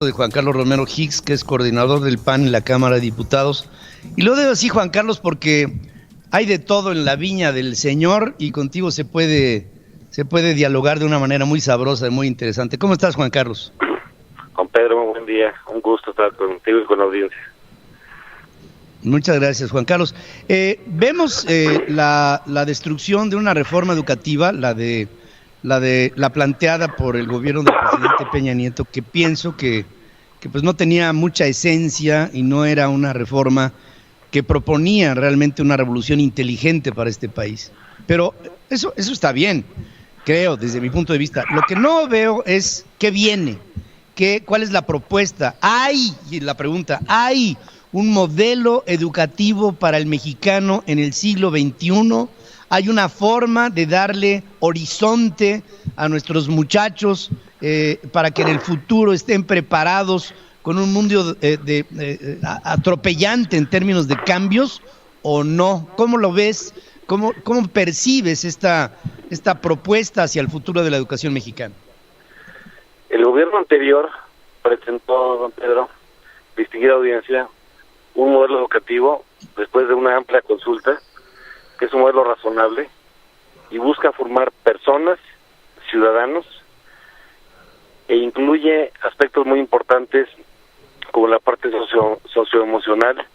de Juan Carlos Romero Hicks, que es coordinador del PAN en la Cámara de Diputados. Y lo digo así, Juan Carlos, porque hay de todo en la viña del Señor y contigo se puede dialogar de una manera muy sabrosa y muy interesante. ¿Cómo estás, Juan Carlos? Juan Pedro, muy buen día. Un gusto estar contigo y con la audiencia. Muchas gracias, Juan Carlos. Vemos la destrucción de una reforma educativa, la planteada por el gobierno del presidente Peña Nieto, que pienso que pues no tenía mucha esencia y no era una reforma que proponía realmente una revolución inteligente para este país. Pero eso está bien, creo, desde mi punto de vista. Lo que no veo es qué viene, cuál es la propuesta. Y la pregunta, ¿hay un modelo educativo para el mexicano en el siglo XXI? ¿Hay una forma de darle horizonte a nuestros muchachos para que en el futuro estén preparados con un mundo atropellante en términos de cambios o no? ¿Cómo lo ves? ¿Cómo percibes esta propuesta hacia el futuro de la educación mexicana? El gobierno anterior presentó, don Pedro, distinguida audiencia, un modelo educativo después de una amplia consulta, que es un modelo razonable y busca formar personas, ciudadanos, e incluye aspectos muy importantes como la parte socioemocional,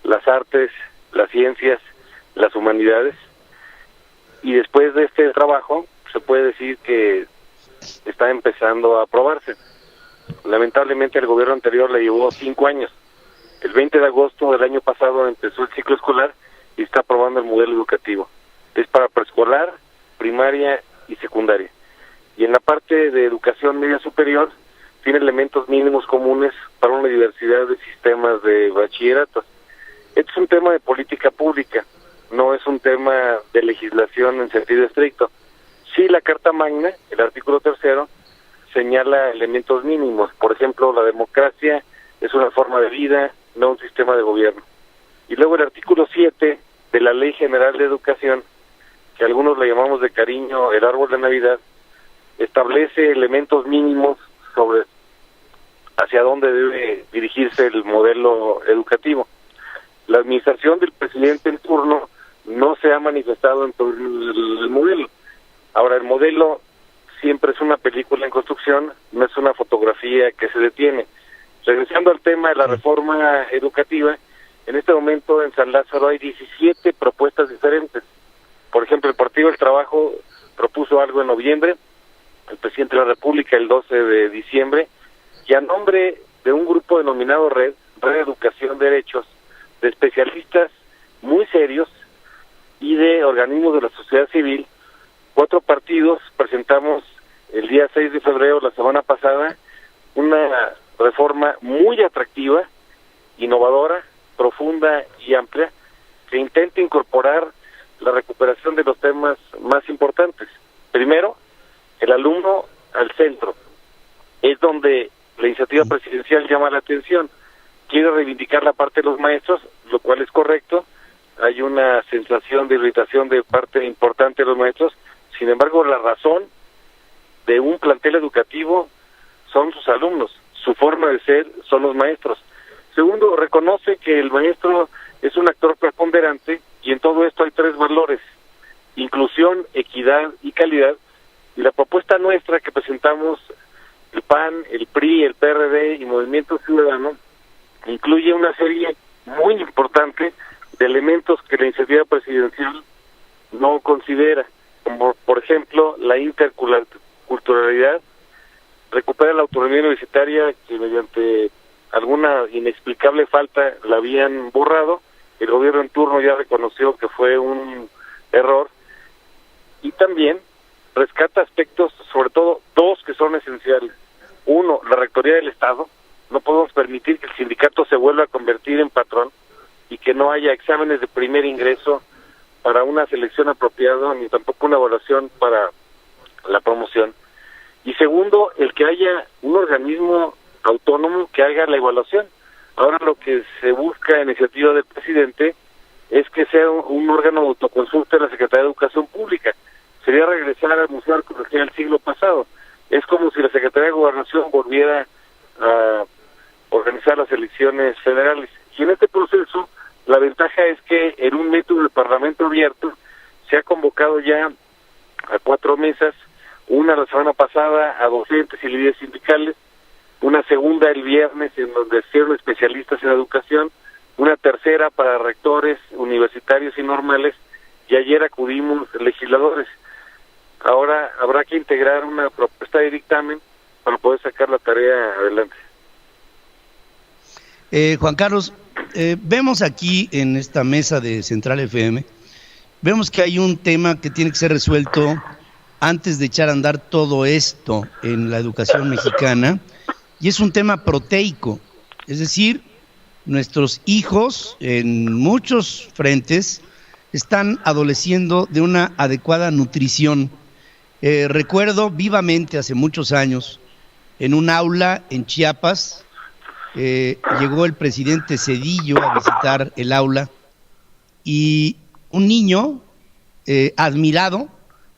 las artes, las ciencias, las humanidades. Y después de este trabajo se puede decir que está empezando a aprobarse. Lamentablemente el gobierno anterior le llevó 5 años. El 20 de agosto del año pasado empezó el ciclo escolar y está aprobando el modelo educativo. Es para preescolar, primaria y secundaria. Y en la parte de educación media superior tiene elementos mínimos comunes para una diversidad de sistemas de bachillerato. Este es un tema de política pública, no es un tema de legislación en sentido estricto. Sí, la Carta Magna, el artículo 3º, señala elementos mínimos. Por ejemplo, la democracia es una forma de vida, no un sistema de gobierno. Y luego el artículo 7 de la Ley General de Educación, que algunos le llamamos de cariño el árbol de Navidad, establece elementos mínimos sobre hacia dónde debe dirigirse el modelo educativo. La administración del presidente en turno no se ha manifestado en todo el modelo. Ahora, el modelo siempre es una película en construcción, no es una fotografía que se detiene. Regresando al tema de la reforma educativa, en este momento en San Lázaro hay 17 propuestas diferentes. Por ejemplo, el Partido del Trabajo propuso algo en noviembre, el presidente de la República el 12 de diciembre, y a nombre de un grupo denominado Red de Educación de Derechos, de especialistas muy serios y de organismos de la sociedad civil, 4 partidos presentamos el día 6 de febrero, la semana pasada, una reforma muy atractiva, innovadora, profunda y amplia, que intenta incorporar la recuperación de los temas más importantes. Primero, el alumno al centro. Es donde la iniciativa presidencial llama la atención. Quiere reivindicar la parte de los maestros, lo cual es correcto. Hay una sensación de irritación de parte importante de los maestros. Sin embargo, la razón de un plantel educativo son sus alumnos. Su forma de ser son los maestros. Segundo, reconoce que el maestro es un actor preponderante y en todo esto hay 3 valores: inclusión, equidad y calidad. Y la propuesta nuestra que presentamos, el PAN, el PRI, el PRD y Movimiento Ciudadano, incluye una serie muy importante de elementos que la iniciativa presidencial no considera, como por ejemplo la interculturalidad, recupera la autonomía universitaria que mediante alguna inexplicable falta la habían borrado. El gobierno en turno ya reconoció que fue un error, y también rescata aspectos, sobre todo 2 que son esenciales. Uno, la rectoría del Estado. No podemos permitir que el sindicato se vuelva a convertir en patrón y que no haya exámenes de primer ingreso para una selección apropiada, ni tampoco una evaluación para la promoción. Y segundo, el que haya un organismo autónomo que haga la evaluación. Ahora lo que se busca en iniciativa del presidente es que sea un órgano de autoconsulta de la Secretaría de Educación Pública. Sería regresar al Museo de Arqueología del siglo pasado. Es como si la Secretaría de Gobernación volviera a organizar las elecciones federales. Y en este proceso, la ventaja es que en un método de parlamento abierto se ha convocado ya a 4 mesas, una la semana pasada a docentes y líderes sindicales, una segunda el viernes en donde fueron especialistas en educación, una tercera para rectores universitarios y normales, y ayer acudimos legisladores. Ahora habrá que integrar una propuesta de dictamen para poder sacar la tarea adelante. Juan Carlos, vemos aquí en esta mesa de Central FM, vemos que hay un tema que tiene que ser resuelto antes de echar a andar todo esto en la educación mexicana, y es un tema proteico, es decir, nuestros hijos en muchos frentes están adoleciendo de una adecuada nutrición. Recuerdo vivamente hace muchos años, en un aula en Chiapas, llegó el presidente Zedillo a visitar el aula y un niño admirado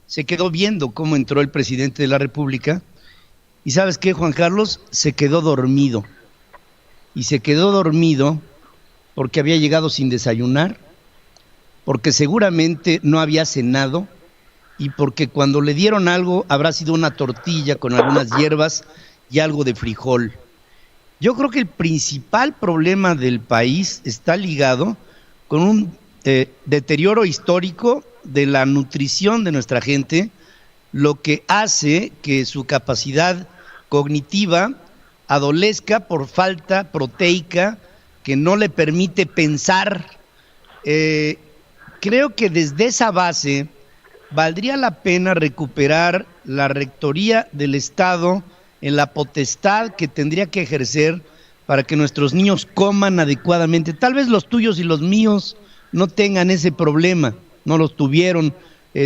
se quedó viendo cómo entró el presidente de la República y ¿sabes qué, Juan Carlos? Se quedó dormido. Y se quedó dormido porque había llegado sin desayunar, porque seguramente no había cenado y porque cuando le dieron algo habrá sido una tortilla con algunas hierbas y algo de frijol. Yo creo que el principal problema del país está ligado con un deterioro histórico de la nutrición de nuestra gente, lo que hace que su capacidad cognitiva adolezca por falta proteica que no le permite pensar. Creo que desde esa base valdría la pena recuperar la rectoría del Estado en la potestad que tendría que ejercer para que nuestros niños coman adecuadamente. Tal vez los tuyos y los míos no tengan ese problema, no los tuvieron,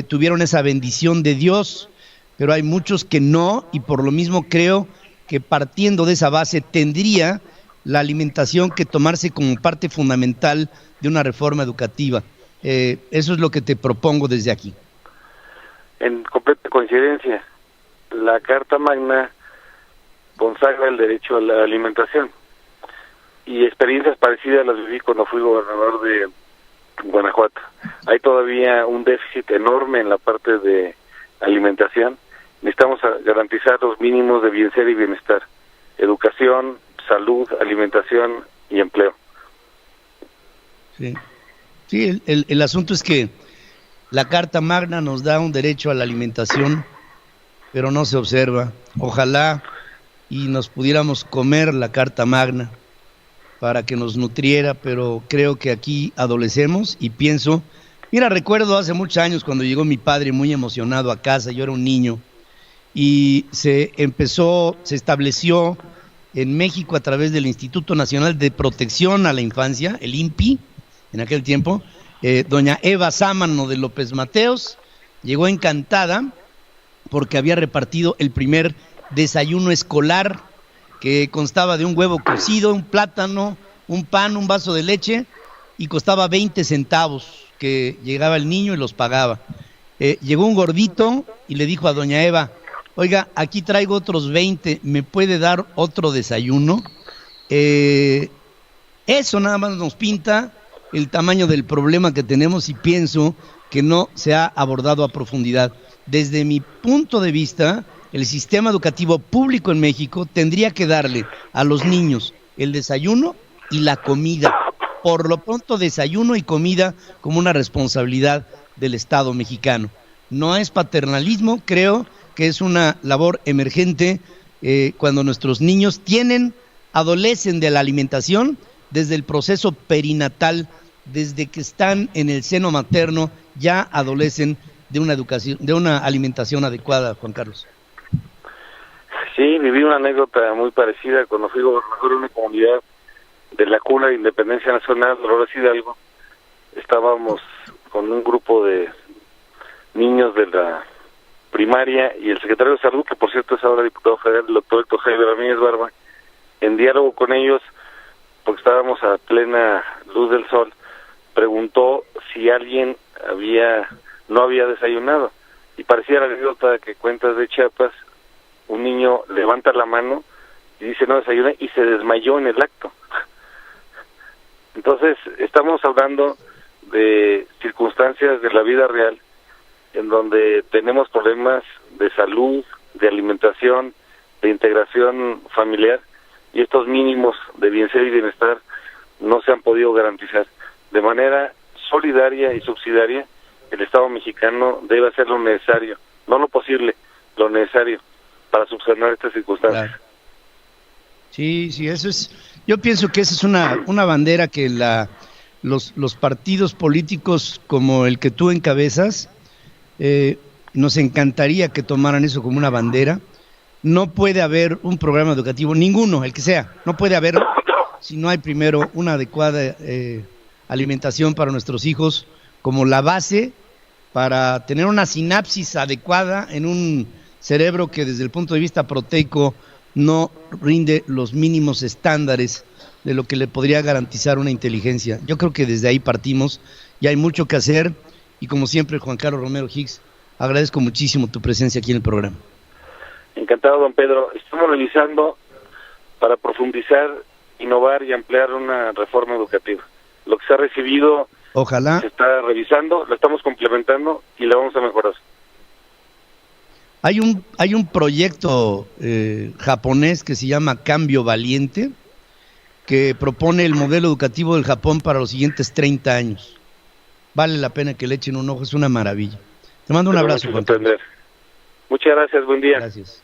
tuvieron esa bendición de Dios, pero hay muchos que no, y por lo mismo creo que partiendo de esa base tendría la alimentación que tomarse como parte fundamental de una reforma educativa. Eso es lo que te propongo desde aquí. En completa coincidencia, la Carta Magna consagra el derecho a la alimentación y experiencias parecidas las viví cuando fui gobernador de Guanajuato. Hay todavía un déficit enorme en la parte de alimentación. Necesitamos garantizar los mínimos de bienestar y bienestar: educación, salud, alimentación y empleo. Sí, el asunto es que la Carta Magna nos da un derecho a la alimentación, pero no se observa. Ojalá y nos pudiéramos comer la Carta Magna para que nos nutriera, pero creo que aquí adolecemos y pienso, mira, recuerdo hace muchos años cuando llegó mi padre muy emocionado a casa, yo era un niño, y se estableció en México a través del Instituto Nacional de Protección a la Infancia, el INPI, en aquel tiempo, doña Eva Sámano de López Mateos, llegó encantada porque había repartido el primer desayuno escolar que constaba de un huevo cocido, un plátano, un pan, un vaso de leche y costaba 20 centavos que llegaba el niño y los pagaba. Llegó un gordito y le dijo a doña Eva, oiga, aquí traigo otros 20, ¿me puede dar otro desayuno? Eso nada más nos pinta el tamaño del problema que tenemos y pienso que no se ha abordado a profundidad. Desde mi punto de vista, el sistema educativo público en México tendría que darle a los niños el desayuno y la comida. Por lo pronto, desayuno y comida como una responsabilidad del Estado mexicano. No es paternalismo, creo que es una labor emergente cuando nuestros niños adolecen de la alimentación desde el proceso perinatal, desde que están en el seno materno, ya adolecen de una educación, de una alimentación adecuada, Juan Carlos. Sí, viví una anécdota muy parecida cuando fui gobernador de una comunidad de la cuna de Independencia Nacional, Dolores Hidalgo. Estábamos con un grupo de niños de la primaria y el secretario de Salud, que por cierto es ahora diputado federal, el doctor Héctor Jaime Ramírez Barba, en diálogo con ellos, porque estábamos a plena luz del sol, preguntó si alguien no había desayunado, y parecía la anécdota que cuentas de Chiapas. Un niño levanta la mano y dice no desayuné y se desmayó en el acto. Entonces estamos hablando de circunstancias de la vida real en donde tenemos problemas de salud, de alimentación, de integración familiar, y estos mínimos de bienestar y bienestar no se han podido garantizar. De manera solidaria y subsidiaria, el Estado mexicano debe hacer lo necesario, no lo posible, lo necesario para subsanar estas circunstancias. Claro. Sí, eso es. Yo pienso que esa es una bandera que los partidos políticos como el que tú encabezas, nos encantaría que tomaran eso como una bandera. No puede haber un programa educativo, ninguno, el que sea, no puede haber si no hay primero una adecuada alimentación para nuestros hijos como la base para tener una sinapsis adecuada en un cerebro que desde el punto de vista proteico no rinde los mínimos estándares de lo que le podría garantizar una inteligencia. Yo creo que desde ahí partimos y hay mucho que hacer, y como siempre, Juan Carlos Romero Hicks, agradezco muchísimo tu presencia aquí en el programa. Encantado, don Pedro. Estamos realizando para profundizar, innovar y ampliar una reforma educativa. Lo que se ha recibido, ojalá, se está revisando, lo estamos complementando y lo vamos a mejorar. Hay un proyecto japonés que se llama Cambio Valiente, que propone el modelo educativo del Japón para los siguientes 30 años. Vale la pena que le echen un ojo, es una maravilla. Te mando un abrazo, Juan Carlos. Muchas gracias, buen día. Gracias.